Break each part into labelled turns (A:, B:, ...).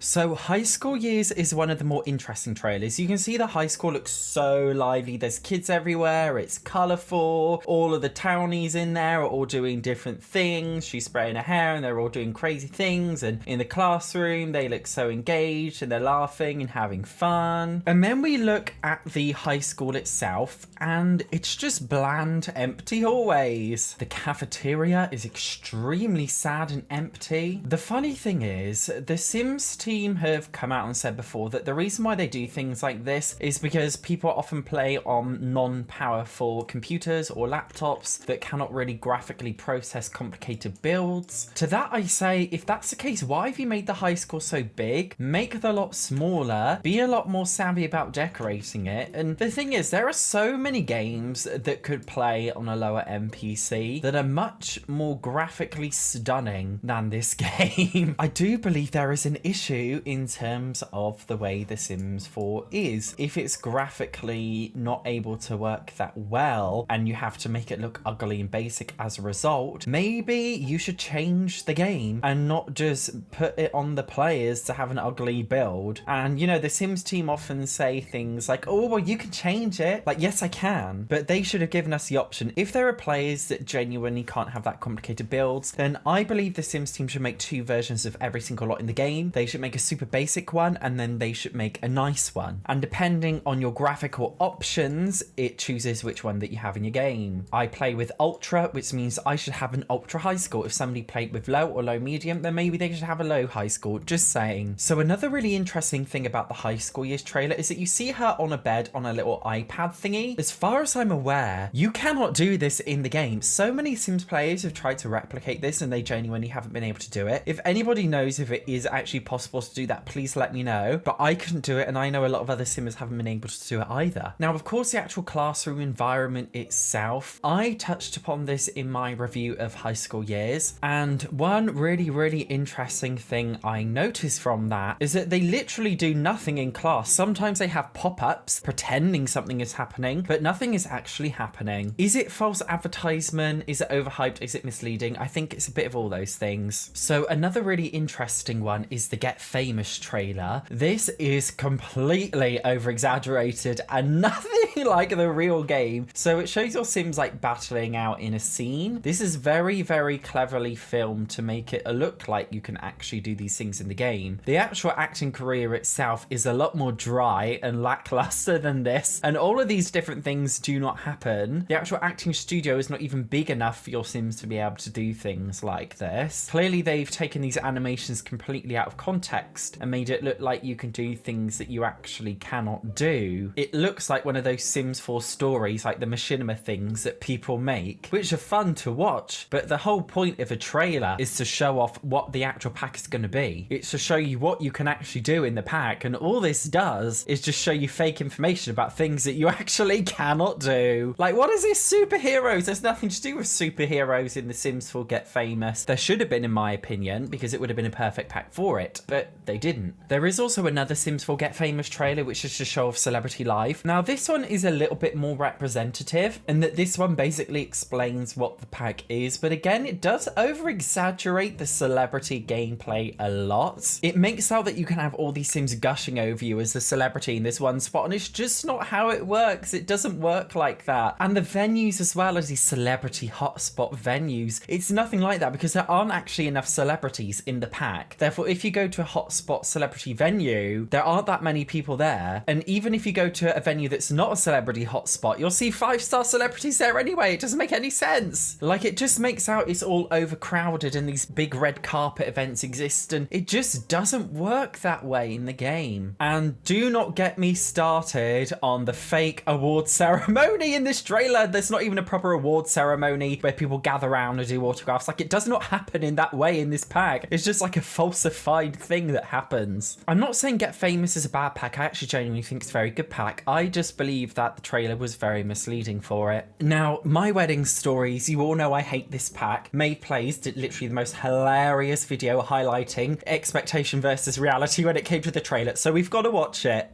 A: So High School Years is one of the more interesting trailers. You can see the high school looks so lively. There's kids everywhere. It's colourful. All of the townies in there are all doing different things. She's spraying her hair and they're all doing crazy things. And in the classroom, they look so engaged and they're laughing and having fun. And then we look at the high school itself and it's just bland, empty hallways. The cafeteria is extremely sad and empty. The funny thing is, the Sims team have come out and said before that the reason why they do things like this is because people often play on non-powerful computers or laptops that cannot really graphically process complicated builds. To that I say, if that's the case, why have you made the high school so big? Make the lot smaller, be a lot more savvy about decorating it. And the thing is, there are so many games that could play on a lower end PC that are much more graphically stunning than this game. I do believe there is an issue in terms of the way The Sims 4 is. If it's graphically not able to work that well and you have to make it look ugly and basic as a result, maybe you should change the game and not just put it on the players to have an ugly build. And you know, the Sims team often say things like, oh, well, you can change it. Like, yes, I can, but they should have given us the option. If there are players that genuinely can't have that complicated builds, then I believe the Sims team should make two versions of every single lot in the game. They should make a super basic one and then they should make a nice one. And depending on your graphical options, it chooses which one that you have in your game. I play with ultra, which means I should have an ultra high score. If somebody played with low or low medium, then maybe they should have a low high score, just saying. So another really interesting thing about the High School Years trailer is that you see her on a bed on a little iPad thingy. As far as I'm aware, you cannot do this in the game. So many Sims players have tried to replicate this and they genuinely haven't been able to do it. If anybody knows if it is actually possible to do that, please let me know. But I couldn't do it and I know a lot of other Simmers haven't been able to do it either. Now, of course, the actual classroom environment itself, I touched upon this in my review of High School Years. And one really interesting thing I noticed from that is that they literally do nothing in class. Sometimes they have pop-ups pretending something is happening, but nothing is actually happening. Is it false advertisement? Is it overhyped? Is it misleading? I think it's a bit of all those things. So another really interesting one is the Get Famous trailer. This is completely over-exaggerated and nothing like the real game. So it shows your Sims like battling out in a scene. This is very cleverly filmed to make it look like you can actually do these things in the game. The actual acting career itself is a lot more dry and lackluster than this, and all of these different things do not happen. The actual acting studio is not even big enough for your Sims to be able to do things like this. Clearly they've taken these animations completely out of context and made it look like you can do things that you actually cannot do. It looks like one of those Sims 4 stories, like the machinima things that people make, which are fun to watch, but the whole point of a trailer is to show off what the actual pack is going to be. It's to show you what you can actually do in the pack, and all this does is just show you fake information about things that you actually cannot do. Like, what is this superheroes? There's nothing to do with superheroes in The Sims 4 Get Famous. There should have been, in my opinion, because it would have been a perfect pack for it, but they didn't. There is also another Sims 4 Get Famous trailer, which is to show off Celebrity Life. Now, this one is a little bit more representative, and that this one basically explains what the pack is, but again, it does over-exaggerate the celebrity gameplay a lot. It makes out that you can have all these Sims gushing over you as the celebrity in this one spot, and it's just not how it works. It doesn't work like that. And the venues as well as these celebrity hotspot venues, it's nothing like that because there aren't actually enough celebrities in the pack. Therefore, if you go to a hotspot celebrity venue, there aren't that many people there. And even if you go to a venue that's not a celebrity hotspot, you'll see 5-star celebrities there anyway. It doesn't make any sense. Like, it just makes out it's all overcrowded and these big red carpet events exist, and it just doesn't work that way in the game. And do not get me started on the fake award ceremony in this trailer. There's not even a proper award ceremony where people gather around and do autographs. Like, it does not happen in that way in this pack. It's just like a falsified thing that happens. I'm not saying Get Famous is a bad pack. I actually genuinely think it's a very good pack. I just believe that the trailer was very misleading for it. Now, My Wedding Stories, you all know I hate this pack. May Plays did literally the most hilarious video highlighting expectation versus reality when it came to the trailer, so we've got to watch it.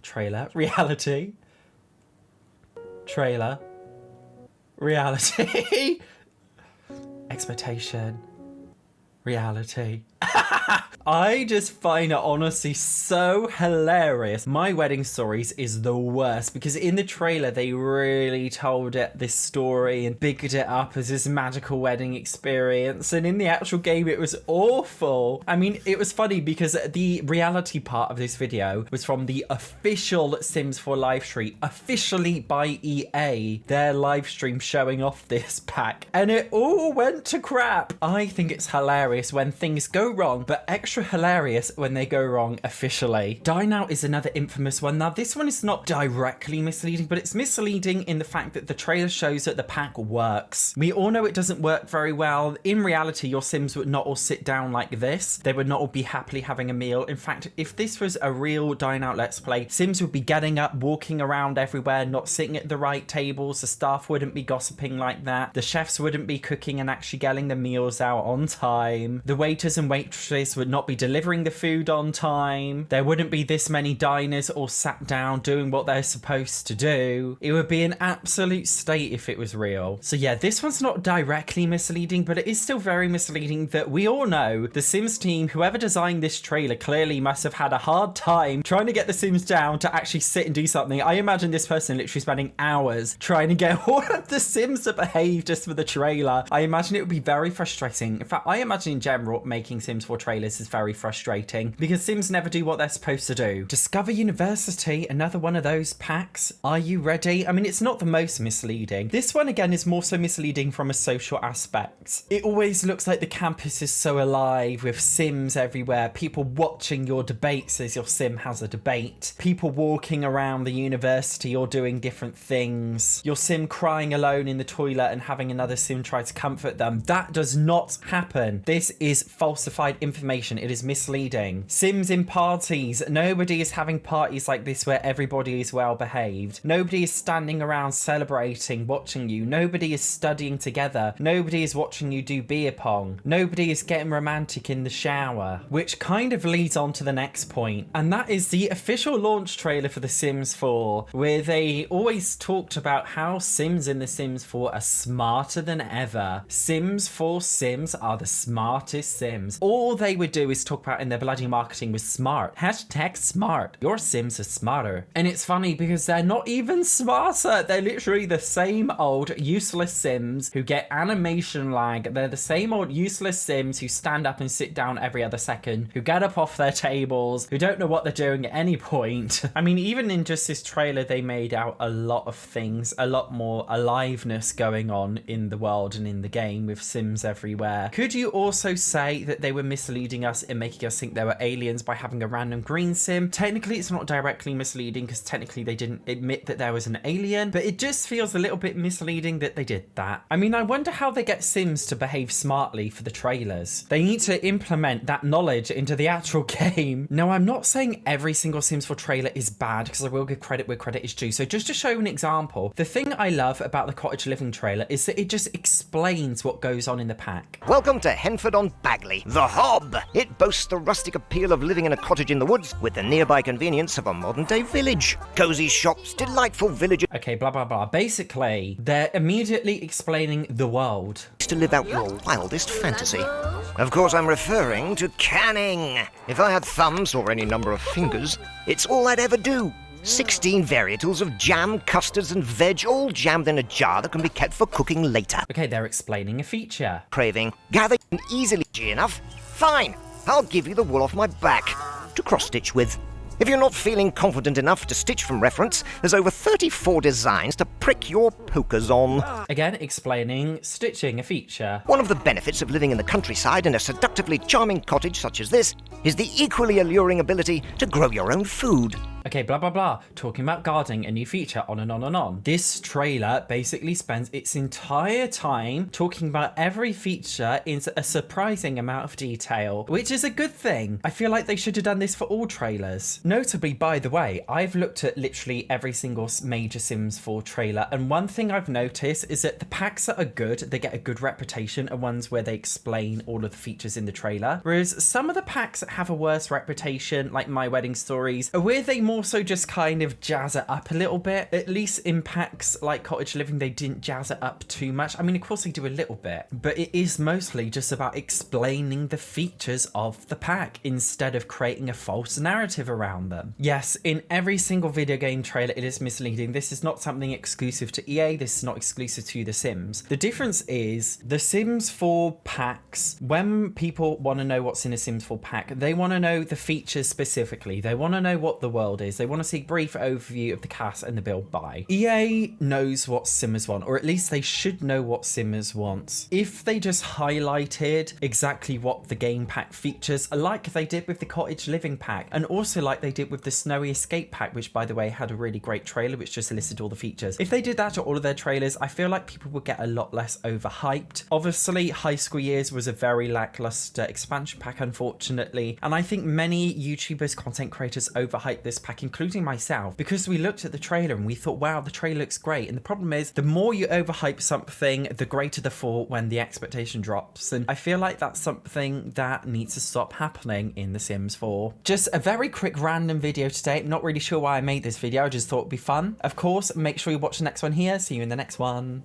A: Trailer, reality. Trailer, reality. Expectation, reality. I just find it honestly so hilarious. My Wedding Stories is the worst because in the trailer they really told this story and bigged it up as this magical wedding experience, and in the actual game it was awful. I mean, it was funny because the reality part of this video was from the official Sims 4 live stream, officially by EA, their live stream showing off this pack, and it all went to crap. I think it's hilarious when things go wrong, but extra hilarious when they go wrong officially. Dine Out is another infamous one. Now, this one is not directly misleading, but it's misleading in the fact that the trailer shows that the pack works. We all know it doesn't work very well. In reality, your Sims would not all sit down like this. They would not all be happily having a meal. In fact, if this was a real Dine Out Let's Play, Sims would be getting up, walking around everywhere, not sitting at the right tables. The staff wouldn't be gossiping like that. The chefs wouldn't be cooking and actually getting the meals out on time. The waiters and waitresses would not be delivering the food on time. There wouldn't be this many diners all sat down doing what they're supposed to do. It would be an absolute state if it was real. So yeah, this one's not directly misleading, but it is still very misleading that we all know the Sims team, whoever designed this trailer, clearly must have had a hard time trying to get the Sims down to actually sit and do something. I imagine this person literally spending hours trying to get all of the Sims to behave just for the trailer. I imagine it would be very frustrating. In fact, I imagine in general making Sims 4 trailers is very frustrating because Sims never do what they're supposed to do. Discover University, another one of those packs. Are you ready? I mean, it's not the most misleading. This one again is more so misleading from a social aspect. It always looks like the campus is so alive with Sims everywhere, people watching your debates as your Sim has a debate, people walking around the university or doing different things, your Sim crying alone in the toilet and having another Sim try to comfort them. That does not happen. This is falsified information. It is misleading. Sims in parties. Nobody is having parties like this where everybody is well behaved. Nobody is standing around celebrating, watching you. Nobody is studying together. Nobody is watching you do beer pong. Nobody is getting romantic in the shower, which kind of leads on to the next point, and that is the official launch trailer for The Sims 4, where they always talked about how Sims in The Sims 4 are smarter than ever. Sims 4 Sims are the smartest Sims. All they would do is talk about in their bloody marketing was smart. Hashtag smart. Your Sims are smarter. And it's funny because they're not even smarter. They're literally the same old useless Sims who get animation lag. They're the same old useless Sims who stand up and sit down every other second, who get up off their tables, who don't know what they're doing at any point. I mean, even in just this trailer, they made out a lot of things, a lot more aliveness going on in the world and in the game with Sims everywhere. Could you also say that they were misleading us and making us think they were aliens by having a random green Sim? Technically, it's not directly misleading because technically they didn't admit that there was an alien, but it just feels a little bit misleading that they did that. I mean, I wonder how they get Sims to behave smartly for the trailers. They need to implement that knowledge into the actual game. Now, I'm not saying every single Sims 4 trailer is bad because I will give credit where credit is due. So just to show an example, the thing I love about the Cottage Living trailer is that it just explains what goes on in the pack.
B: Welcome to Henford-on-Bagley, the Hob. It boasts the rustic appeal of living in a cottage in the woods with the nearby convenience of a modern-day village. Cozy shops, delightful villages.
A: Okay, blah, blah, blah. Basically, they're immediately explaining the world.
B: To live out your wildest fantasy. Of course, I'm referring to canning. If I had thumbs or any number of fingers, it's all I'd ever do. 16 varietals of jam, custards and veg, all jammed in a jar that can be kept for cooking later.
A: Okay, they're explaining a feature.
B: Craving, gather easily enough? Fine, I'll give you the wool off my back to cross-stitch with. If you're not feeling confident enough to stitch from reference, there's over 34 designs to prick your pokers on.
A: Again, explaining stitching a feature.
B: One of the benefits of living in the countryside in a seductively charming cottage such as this is the equally alluring ability to grow your own food.
A: Okay, blah, blah, blah. Talking about gardening, a new feature, on and on and on. This trailer basically spends its entire time talking about every feature in a surprising amount of detail, which is a good thing. I feel like they should have done this for all trailers. Notably, by the way, I've looked at literally every single major Sims 4 trailer, and one thing I've noticed is that the packs that are good, they get a good reputation, are ones where they explain all of the features in the trailer, whereas some of the packs that have a worse reputation, like My Wedding Stories, are where they more more so just kind of jazz it up a little bit. At least in packs like Cottage Living, they didn't jazz it up too much. I mean, of course they do a little bit, but it is mostly just about explaining the features of the pack instead of creating a false narrative around them. Yes, in every single video game trailer, it is misleading. This is not something exclusive to EA. This is not exclusive to The Sims. The difference is The Sims 4 packs, when people want to know what's in a Sims 4 pack, they want to know the features specifically. They want to know what the world is. They want to see a brief overview of the cast and the build by. EA knows what Simmers want, or at least they should know what Simmers wants. If they just highlighted exactly what the game pack features, like they did with the Cottage Living pack, and also like they did with the Snowy Escape pack, which by the way had a really great trailer which just listed all the features. If they did that to all of their trailers, I feel like people would get a lot less overhyped. Obviously, High School Years was a very lackluster expansion pack, unfortunately, and I think many YouTubers, content creators overhyped this pack, including myself, because we looked at the trailer and we thought, wow, the trailer looks great. And the problem is, the more you overhype something, the greater the fall when the expectation drops. And I feel like that's something that needs to stop happening in The Sims 4. Just a very quick random video today. Not really sure why I made this video. I just thought it'd be fun. Of course, make sure you watch the next one here. See you in the next one.